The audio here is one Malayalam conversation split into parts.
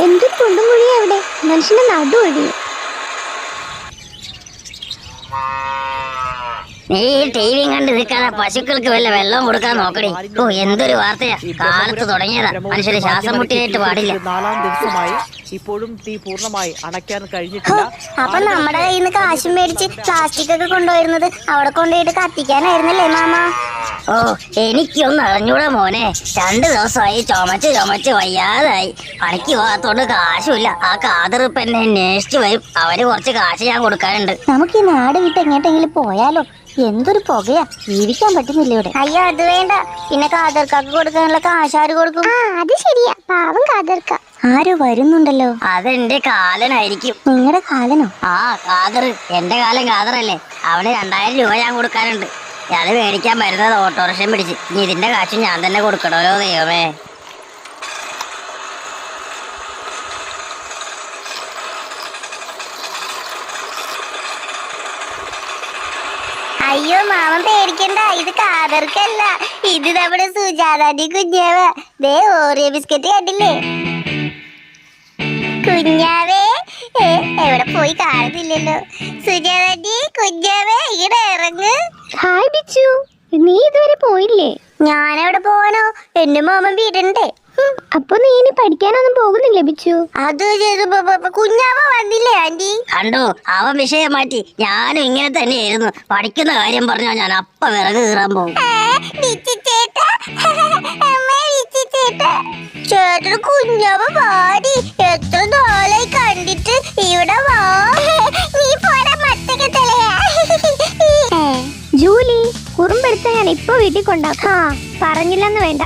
എന്തൊരു കുണ്ടും കുഴിയാ അവിടെ, മനുഷ്യന്റെ നടു ഒഴിയും. നീ ടി വി കണ്ട് നിൽക്കാതെ പശുക്കൾക്ക് വല്ല വെള്ളം കൊടുക്കാൻ നോക്കണേ. ഓ, എന്തൊരു വാർത്തയാ, കാലത്ത് തുടങ്ങിയതാ. മനുഷ്യന് ശ്വാസം മുട്ടിയായിട്ട് പാടില്ല. 4-ാം ദിവസമായി ഇപ്പോഴും തീ പൂർണ്ണമായി അണയ്ക്കാൻ കഴിഞ്ഞിട്ടില്ല. അപ്പൊ നമ്മുടെ കയ്യിൽ നിന്ന് കാശും മേടിച്ച് പ്ലാസ്റ്റിക് ഒക്കെ കൊണ്ടുവരുന്നത് അവിടെ കൊണ്ടുപോയിട്ട് കത്തിക്കാനായിരുന്നല്ലേ മാമ? ഓ, എനിക്കൊന്നും അറിഞ്ഞൂടാ മോനെ. 2 ദിവസമായി ചുമച്ച് വയ്യാതായി. പണിക്ക് പോകാത്തോണ്ട് കാശുമില്ല. ആ കാതറിപ്പ് എന്നെ അന്വേഷിച്ചു വരും. അവന് കുറച്ച് കാശ് ഞാൻ കൊടുക്കാനുണ്ട്. നമുക്ക് ഈ നാട് വിട്ട് എങ്ങോട്ടെങ്കിലും പോയാലോ? എന്തൊരു പുകയാ, ജീവിക്കാൻ പറ്റുന്നില്ല ഇവിടെ. അയ്യോ, അത് വേണ്ട. പിന്നെ കാതർക്കാക്ക് കൊടുക്കാനുള്ള കാശ് ആര് കൊടുക്കും? അത് ശരിയാ, പാവം കാതർക്ക. ആരോ വരുന്നുണ്ടല്ലോ. അതെന്റെ കാലനായിരിക്കും. നിങ്ങളുടെ കാലനോ? ആ, കാതറ്. എന്റെ കാലൻ കാതറല്ലേ. അവന് 2000 രൂപ ഞാൻ കൊടുക്കാനുണ്ട്. അത് മേടിക്കാൻ വരുന്നത് ഓട്ടോറിക്ഷ പിടിച്ച്. ഇനി ഇതിന്റെ കാശ് ഞാൻ തന്നെ കൊടുക്കണമല്ലോ ദൈവമേ. അയ്യോ മാമൻ പേടിക്കണ്ട, ഇത് കാതർക്കല്ല, ഇത് നമ്മുടെ സുജാതാന്റെ കുഞ്ഞാവ. ദേ ഓറിയോ ബിസ്ക്കറ്റ് കണ്ടില്ലേ? കുഞ്ഞാവേ, എവിടെ പോയി കാണുന്നില്ലല്ലോ. സുജാതാന്റെ കുഞ്ഞാവേ, ഇവിടെ ഇറങ്ങ്. ഹായ് ബിച്ചു, നീ ഇതുവരെ പോയില്ലേ? ഞാനെവിടെ പോവാനോ, എന്റെ മാമൻ വീടുണ്ടേ. അപ്പൊ നീ ഇനി പഠിക്കാനൊന്നും പോകുന്നില്ലേ ബിച്ചു? അത് കുഞ്ഞാവ വന്നില്ലേ ആന്റി? കണ്ടു, അവൻ വിഷയം മാറ്റി. ഞാനും ഇങ്ങനെ തന്നെയായിരുന്നു. പഠിക്കുന്ന കാര്യം പറഞ്ഞാ ഞാൻ അപ്പ വിറക് കീറാൻ പോകും. ചേട്ടന് കുഞ്ഞാവ പാടി, എത്ര നാളായി കണ്ടിട്ട്. ഇവിടെ വാ. നീ പോരാ മത്തക്കത്തലയാ. ജൂലി, കുറുമ്പെടുത്ത ഞാൻ ഇപ്പൊ വീട്ടിൽ കൊണ്ടാക്കാം. പറഞ്ഞില്ലെന്ന് വേണ്ട.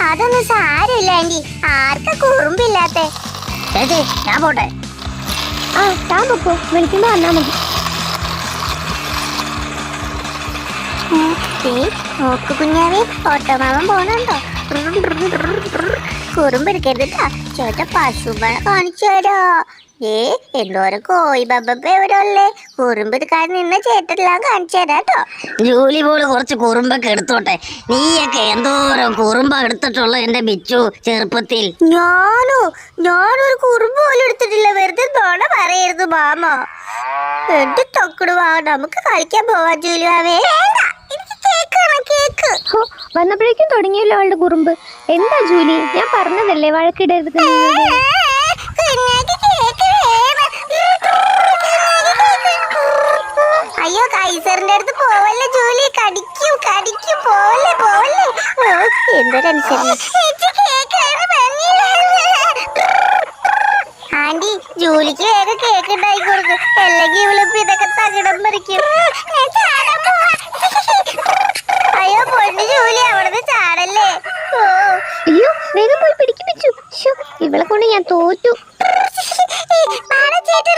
അതൊന്നും സാരമില്ല ആന്റി, ആർക്കാ കുറുമ്പില്ലാത്ത. ചേച്ചി, ഞാൻ പോട്ടെ. ആ, താൻ പൊക്കോ, വിളിക്കുമ്പോ വന്നാ മതി. നോക്ക് കുഞ്ഞാവേ, ഓട്ടോമാവൻ പോണുണ്ടോ? കുറുമ്പെടുക്കരുതാ, ചേട്ടാ പശുമ്പഴ കാണിച്ചു തരോ. എന്തോരം കോഴി ബബ്ബ എവിടെ ഉള്ളേ? കുറുമ്പെടുക്കാൻ നിന്ന ചേട്ടെല്ലാം കാണിച്ചു തരാട്ടോ. ജോലി പോള് കുറച്ച് കുറുമ്പൊക്കെ എടുത്തോട്ടെ. നീയൊക്കെ എന്തോരം കുറുമ്പ എടുത്തിട്ടുള്ള എന്റെ ബിച്ചു ചെറുപ്പത്തിൽ. ഞാനൊരു കുറുമ്പ് പോലും എടുത്തിട്ടില്ല. വെറുതെ നോണ പറയരുത് മാമ. എന്റെ തൊക്കിടുവാ, നമുക്ക് കളിക്കാൻ പോവാ ജൂലിയാവേ. വന്നപ്പോഴേക്കും തുടങ്ങിയല്ലോ അവളുടെ കുറുമ്പ്. എന്താ ജൂലി, ഞാൻ പറഞ്ഞതല്ലേ വഴക്കിടരുത്. അയ്യോ, കൈസറിന്റെ അടുത്ത് പോവല്ലേ ജൂലി, കടിക്കും പോവല്ലേ. എന്തൊരനുസരണം ആന്റി, ജൂലിക്ക് വേഗം കേക്ക് ഉണ്ടാക്കി കൊടുക്കും, അല്ലെങ്കിൽ ഇവളിപ്പോ ഇതൊക്കെ തകിടം പറിക്കും. അയ്യോ പൊന്നു ജൂലി, അവിടുന്ന് ചാടല്ലേ. അയ്യോ, വേഗം പോയി പിടിപ്പിച്ചു. ഇവളെ കൊണ്ട് ഞാൻ തോറ്റു.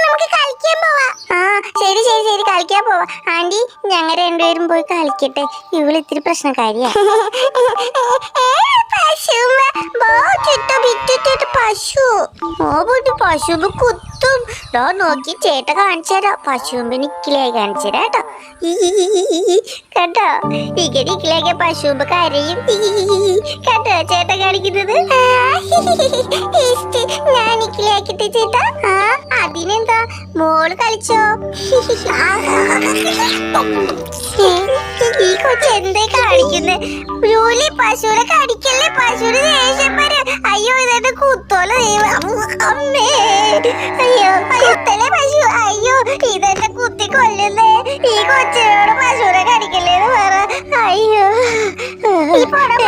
നമുക്ക് കളിക്കാൻ പോവാ. ആ, ശരി കളിക്കാൻ പോവാ. ആന്റി, ഞങ്ങൾ രണ്ടുപേരും പോയി കളിക്കട്ടെ. ഇവള് ഇത്തിരി പ്രശ്നക്കാരിയാ. പശു കുത്തും. നോക്കി ചേട്ട കാണിച്ചു തരാം. പശുമ്പ് നിക്കിലായി കാണിച്ചു തരാം കേട്ടോ. കേട്ടോ, ഇക്കിലേക്ക് പശുമ്പ് കരയും. കേട്ടോ ചേട്ട കാണിക്കുന്നത്. ഞാൻ നിക്കിലാക്കിട്ട് ചേട്ടാ. അതിനെന്താ, മോള് കളിച്ചോ? ഈ കൊച്ചു എന്തേ കാണിക്കുന്നേ? ജൂലി, പശുവിനെ കടിക്കല്ലേ, പശുവിന് ദേഷ്യം വരെ. അയ്യോ, ഇതെന്റെ കുത്തോല അമ്മേ. അയ്യോ, കുത്തല്ലേ പശു. അയ്യോ, ഇതെന്നെ കുത്തി കൊല്ലുന്നേ. ഈ കൊച്ചിനോട് പശുവിനെ കടിക്കല്ലേന്ന് പറ. അയ്യോ,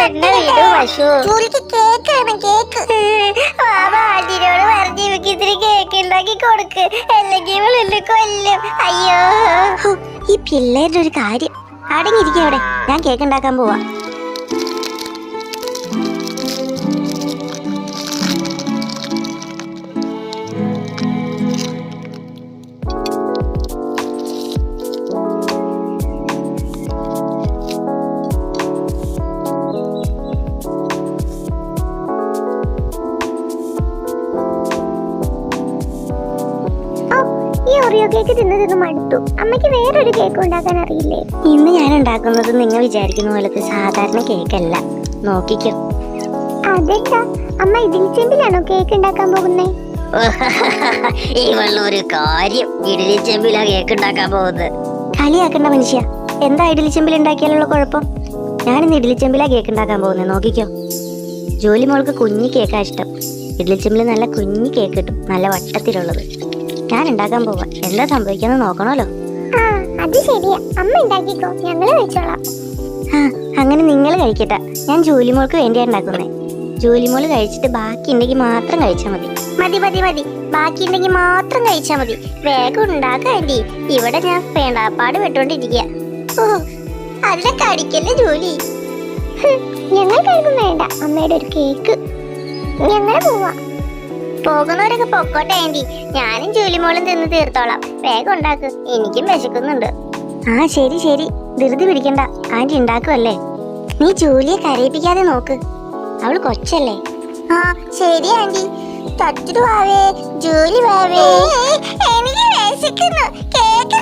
എന്നെ വീട് പശു. ജൂലിക്ക് കേക്കാണ്, കേക്ക്. ആന്റിനോട് പറഞ്ഞ് ഇവക്ക് ഇത്തിരി കേക്ക് ഉണ്ടാക്കി കൊടുക്ക്, അല്ലെങ്കിൽ ഇവളെന്നെ കൊല്ലും. അയ്യോ, ഈ പിള്ളേരുടെ ഒരു കാര്യം. അടങ്ങിയിരിക്കും അവിടെ, ഞാൻ കേക്ക് ഉണ്ടാക്കാൻ പോവാ. കേക്ക് തിന്ന് മടുത്തു. അമ്മയ്ക്ക് വേറൊരു കേക്ക് ഉണ്ടാക്കാൻ അറിയില്ലേ? ഇന്ന് ഞാൻ ഉണ്ടാക്കുന്നത് നിങ്ങൾ വിചാരിക്കുന്ന പോലത്തെ സാധാരണ കേക്കല്ല. നോക്കിക്കോ. അതെന്താ? അമ്മ ഇഡ്ഡലി ചെമ്പിലാണോ കേക്ക് ഉണ്ടാക്കാൻ പോകുന്നേ? ഈ വെള്ളൊരു കാര്യം, ഇഡലി ചെമ്പിലാ കേക്ക് ഉണ്ടാക്കാൻ പോകുന്നത്. കളിയാക്കണ്ട മനുഷ്യ. എന്താ ഇഡ്ഡലി ചെമ്പിൽ ഉണ്ടാക്കിയാലുള്ള കുഴപ്പം? ഞാനിന്ന് ഇഡ്ഡലി ചെമ്പിലാ കേക്ക് ഉണ്ടാക്കാൻ പോകുന്നത്, നോക്കിക്കോ. ജോലി മോൾക്ക് കുഞ്ഞി കേക്കാ ഇഷ്ടം. ഇഡ്ഡലി ചെമ്പിൽ നല്ല കുഞ്ഞി കേക്ക് കിട്ടും, നല്ല വട്ടത്തിലുള്ളത്. ഞാൻ ഉണ്ടാക്കാൻ പോവാ. എന്താ സംഭവിക്കാന്ന് നോക്കണമല്ലോ. അത് ശരിയാ, അമ്മ ഉണ്ടാക്കിക്കോ, ഞങ്ങള് കഴിച്ചോളാം. അങ്ങനെ നിങ്ങൾ കഴിക്കട്ട, ഞാൻ ജോലി മോൾക്ക് വേണ്ടിയാ ഉണ്ടാക്കുന്നേ. ജോലി മോള് കഴിച്ചിട്ട് ബാക്കി ഉണ്ടെങ്കിൽ മാത്രം കഴിച്ചാൽ മതി. മതി മതി മതി, ബാക്കി ഉണ്ടെങ്കിൽ മാത്രം കഴിച്ചാൽ മതി. വേഗം ഉണ്ടാക്കാം ആന്റി, ഇവിടെ ഞാൻ വേണ്ടാപ്പാട് വിട്ടോണ്ടിരിക്കുക. അതിനെ കടിക്കല്ലേ ജോലി. ഞങ്ങൾക്കാർക്കും വേണ്ട അമ്മയുടെ ഒരു കേക്ക്. ഞങ്ങളെ പോവാ. പോകുന്നവരൊക്കെ പൊക്കോട്ടെ ആന്റി, ഞാനും ജോലി മോളും തിന്ന് തീർത്തോളാം. വേഗം ഉണ്ടാക്ക്, എനിക്കും വിശക്കുന്നുണ്ട്. ആ ശരി ശരി, ധൃതി പിടിക്കണ്ട, ആന്റി ഉണ്ടാക്കുമല്ലേ. നീ ജോലിയെ കരയിപ്പിക്കാതെ നോക്ക്, അവള് കൊച്ചല്ലേ. ആ ശരി ആന്റി. തട്ടിട്ട് വാവേ, ജോലി വാവേ, എനിക്ക് വിശക്കുന്നു. കേക്ക്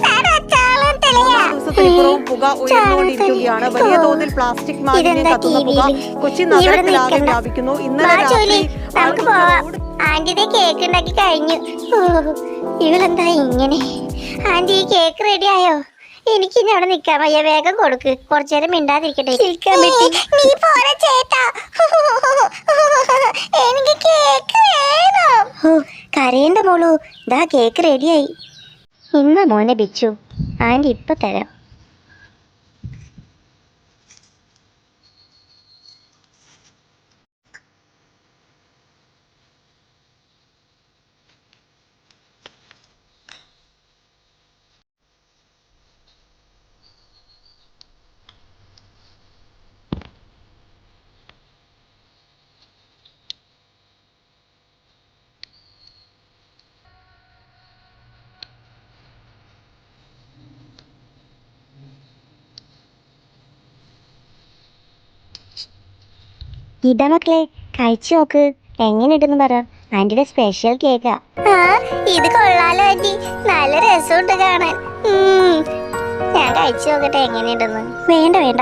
ദിവസത്തിനിപ്പുറവും പുക ഉയർന്നുകൊണ്ടിരിക്കുകയാണ്. വലിയ തോതിൽ പ്ലാസ്റ്റിക് മാലിന്യം കത്തുന്ന പുക കൊച്ചി നഗരത്തിലാകെ വ്യാപിക്കുന്നു. ഇന്നലെ രാത്രി ആന്റിയുടെ കേക്ക് ഉണ്ടാക്കി കഴിഞ്ഞു. ഇവളെന്താ ഇങ്ങനെ? ആന്റി ഈ കേക്ക് റെഡി ആയോ? എനിക്ക് ഇനി അവിടെ നിക്കാൻ വയ്യ, വേഗം കൊടുക്ക്. കുറച്ചേരം മിണ്ടാതിരിക്കട്ടെ. നീ പോരെ ചേട്ടാ, എനിക്ക് കേക്ക് വേണം. കരയണ്ട മോളൂ, ദാ കേക്ക് റെഡിയായി. ഇന്ന മോനെ ബിച്ചു, ആന്റി ഇപ്പൊ തരാം. ഇതാ മക്കളെ, കഴിച്ചു നോക്ക്, എങ്ങനെ ഇടുന്നു പറ. ആന്റിയുടെ സ്പെഷ്യൽ കേക്കാ. ഇത് കൊള്ളാലോ ആന്റി, നല്ല രസമുണ്ട് കാണാൻ. ഞാൻ കഴിച്ചു നോക്കട്ടെ എങ്ങനെയുണ്ടെന്ന്. വേണ്ട വേണ്ട,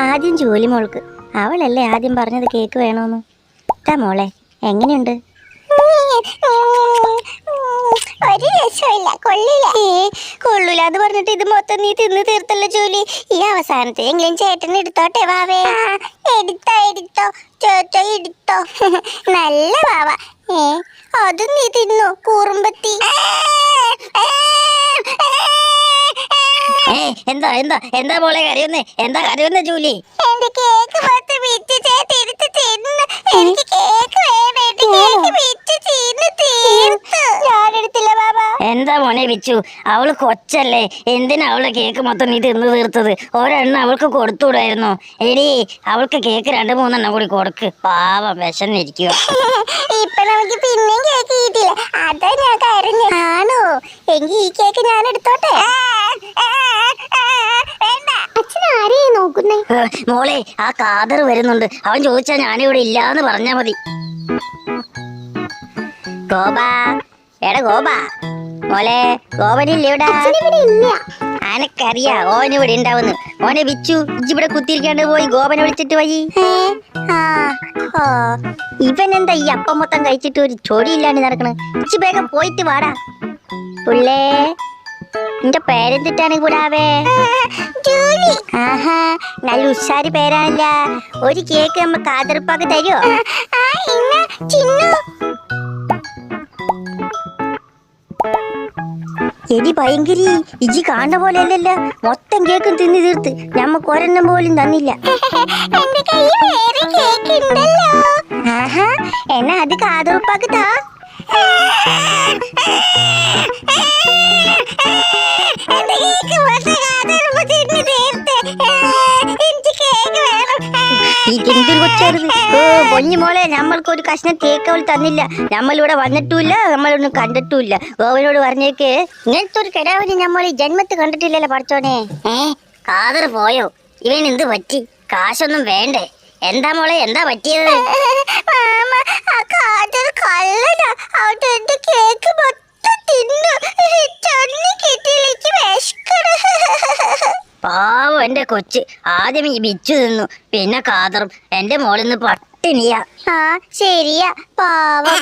ആദ്യം ജോലി മോൾക്ക്. അവളല്ലേ ആദ്യം പറഞ്ഞത് കേക്ക് വേണോന്ന്. ഇതാ മോളെ, എങ്ങനെയുണ്ട്? ഒരു രസമില്ല, കൊള്ളില്ല. കൊള്ളൂല എന്ന് പറഞ്ഞിട്ട് ഇത് മൊത്തം നീ തിന്ന് തീർത്തല്ലോ ജോലി. ഈ അവസാനത്തെ എങ്കിലും ചേട്ടൻ എടുത്തോട്ടെ വാവേ. എടുത്തോ എടുത്തോ ചേട്ടാ, എടുത്തോ. നല്ല വാവ. അതും നീ തിന്നു കൂറുമ്പത്തി. എന്താ എന്താ എന്താ മോളെ കരയുന്നേ? എന്താ കരയുന്ന ജോലി? എന്റെ കേക്ക് മൊത്തം വിറ്റ് ചേട്ടൻ എടുത്ത് തിന്നു. എനിക്ക് കേക്ക് വേണം, എന്റെ കേക്ക് വിറ്റ് തിന്നു തീർത്തു. ഞാനെടുത്തില്ല ബാബ. എന്താ മോനെ വിച്ചു, അവള് കൊച്ചല്ലേ, എന്തിനാ അവളെ കേക്ക് മൊത്തം നീ തിന്നു തീർത്തത്? ഒരെണ്ണം അവൾക്ക് കൊടുത്തുകൂടായിരുന്നോ? എടി, അവൾക്ക് കേക്ക് 2-3 കൂടി കൊടുക്ക്, പാവം വിശന്നിരിക്കുക. ഇപ്പൊ നമുക്ക് പിന്നെയും കേക്ക് കിട്ടില്ല, അതാ ഞാൻ കരഞ്ഞു. ആണോ? എങ്കിൽ ഈ കേക്ക് ഞാൻ എടുത്തോട്ടെ. അച്ഛൻ ആരെയാ നോക്കുന്നേ? മോളെ, ആ കാദർ വരുന്നുണ്ട്, അവൻ ചോദിച്ചാ ഞാനിവിടെ ഇല്ലാന്ന് പറഞ്ഞാ മതി. ഗോപാ, എടാ ഗോപാ, മോളെ ഗോപനില്ല ഇവിടെ? ഇല്ല. അനക്കറിയാ ഓനിവിടെ ഉണ്ടാവുന്നു. മോനെ വിച്ചു, ഇവിടെ കുത്തിരിക്കാണ്ട് പോയി ഗോപനെ വിളിച്ചിട്ട് പോയി. ഇവൻ എന്താ ഈ അപ്പം മൊത്തം കഴിച്ചിട്ട് ഒരു ചൊടിയില്ലാണ്ട് നടക്കണ? ഇച്ചി വേഗം പോയിട്ട് വാടാ പുള്ളേ. നിന്റെ പേരെന്തിട്ടാണ് കൂടാവേ? ആഹാ, നല്ല ഉഷാരി പേരാണല്ല. ഒരു കേക്ക് നമ്മ കാതർപ്പാക്ക് തരുമോ? എടി ഭയങ്കരി, ഇജി കാണുന്ന പോലെ അല്ലല്ല, മൊത്തം കേക്കും തിന്നു തീർത്ത് ഞമ്മക്ക് ഒരെണ്ണം പോലും തന്നില്ല. ആഹാ, എന്നാ അത് കാതർപ്പാക്ക് താ. ഇതെന്തൊരു കൊച്ചായിരുന്നു? പൊന്നു മോളെ, നമ്മൾക്ക് ഒരു കഷ്ണം കേക്ക് അവൾ തന്നില്ല. നമ്മളിവിടെ വന്നിട്ടുമില്ല, നമ്മളൊന്നും കണ്ടിട്ടുമില്ല. ഗോവനോട് പറഞ്ഞേക്ക്, ഇങ്ങനത്തെ ഒരു കിടാവിനെ നമ്മൾ ഈ ജന്മത്ത് കണ്ടിട്ടില്ലല്ലോ പഠിച്ചോനെ. കാതർ പോയോ? ഇവൻ എന്ത് പറ്റി? കാശൊന്നും വേണ്ടേ? എന്താ മോളെ, എന്താ പറ്റിയത്? പാവം എന്റെ കൊച്ച്. ആദ്യം ഈ ബിച്ചു തിന്നു, പിന്നെ കാതറും. എന്റെ മോളിന്ന് പട്ടിണിയാ. ആ ശരിയാ പാവം.